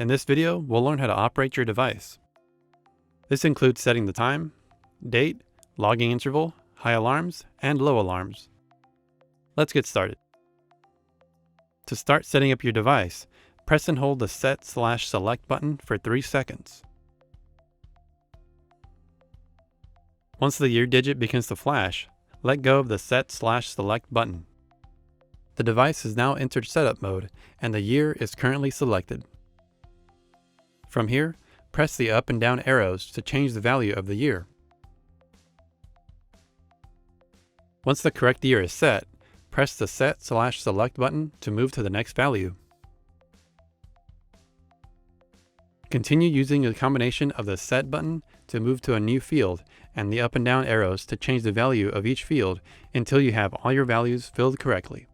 In this video, we'll learn how to operate your device. This includes setting the time, date, logging interval, high alarms, and low alarms. Let's get started. To start setting up your device, press and hold the Set/Select button for 3 seconds. Once the year digit begins to flash, let go of the Set/Select button. The device is now entered setup mode, and the year is currently selected. From here, press the up and down arrows to change the value of the year. Once the correct year is set, press the Set/Select button to move to the next value. Continue using a combination of the Set button to move to a new field and the up and down arrows to change the value of each field until you have all your values filled correctly.